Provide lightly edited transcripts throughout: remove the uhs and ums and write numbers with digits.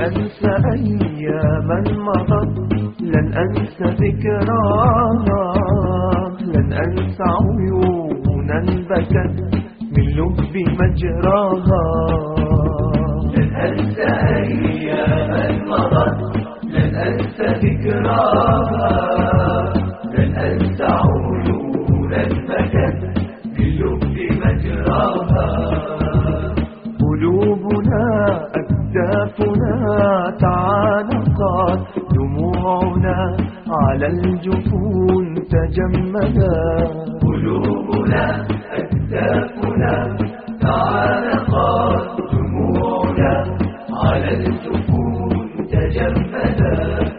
أنسى أياما مضت، لن أنسى ذكراها، لن أنسى عيونا بكت من لب مجراها. لن أنسى أياما مضت، لن أنسى ذكراها، لن أنسى عيونا بكت من لب مجراها. قلوبنا أكتافنا تعانقت، دموعنا على الجفون تجمدا. قلوبنا أكتافنا تعانقت، دموعنا على الجفون تجمدا.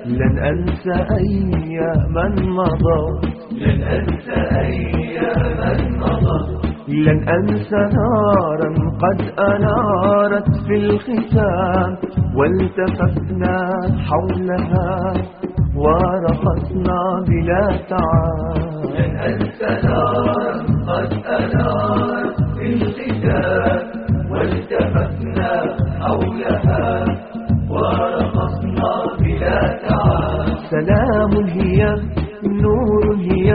لن أنسى أياما مضت، لن أنسى أياما مضت، لن أنسى نارا قد أنارت في الختام، والتفتنا حولها ورقصنا بلا تعب. لن أنسى نارا قد أنارت في الختام، والتفتنا حولها ورقصنا بلا تعب. سلام هي، نور هي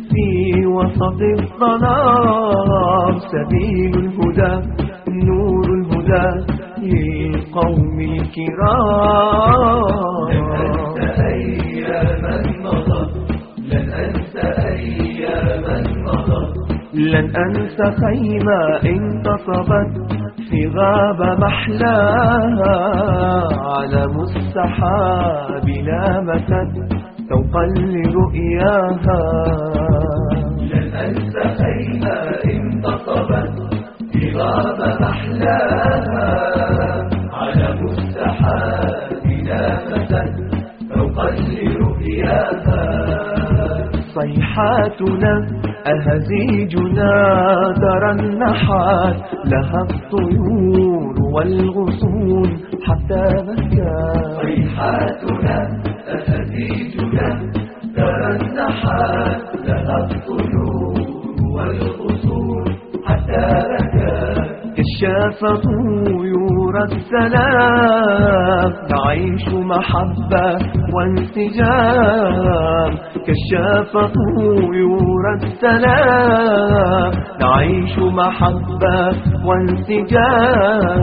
في وسط الظلام، سبيل الهدى، نور الهدى للقوم الكرام. لن أنسى أياما مضت، لن أنسى أياما مضت، لن أنسى خيمة انتصبت في غابة محلاها، علم السحاب لامست شوقا لرؤياها. لن أنسى خيمة انتصبت في غابة محلاها، علم السحاب لامست شوقا لرؤياها. صيحاتنا أهزيجنا ترنحت، لها الطيور والغصون حتى بكت. صيحاتنا أهزيجنا ترنحت، لها الطيور والغصون حتى بكت. كشاف طيور السلام، نعيش محبة وانسجام. كشاف طيور السلام، نعيش محبة وانسجام.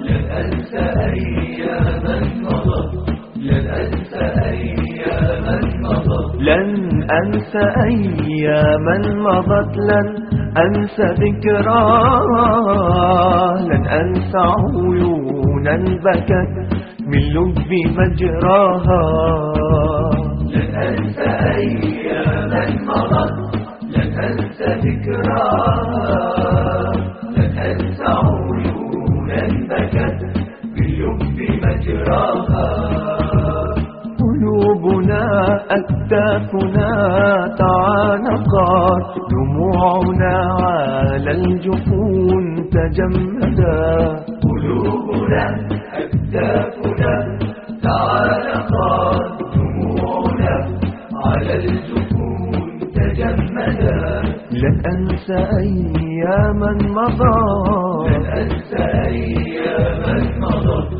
لن أنسى أياما مضت، لن أنسى أياما مضت، لن أنسى أياما مضت، لن أنسى ذكراها، لن أنسى عيونا بكت من لب مجراها. لن أنسى أياما مضت، لن أنسى ذكراها، لن أنسى عيونا بكت من لب مجراها. قلوبنا أكتافنا تعانقت، دموعنا على الجفون تجمدا. قلوبنا أكتافنا تعانقت، دموعنا على الجفون تجمدا. لن أنسى أياما مضت، لن أنسى أياما مضت،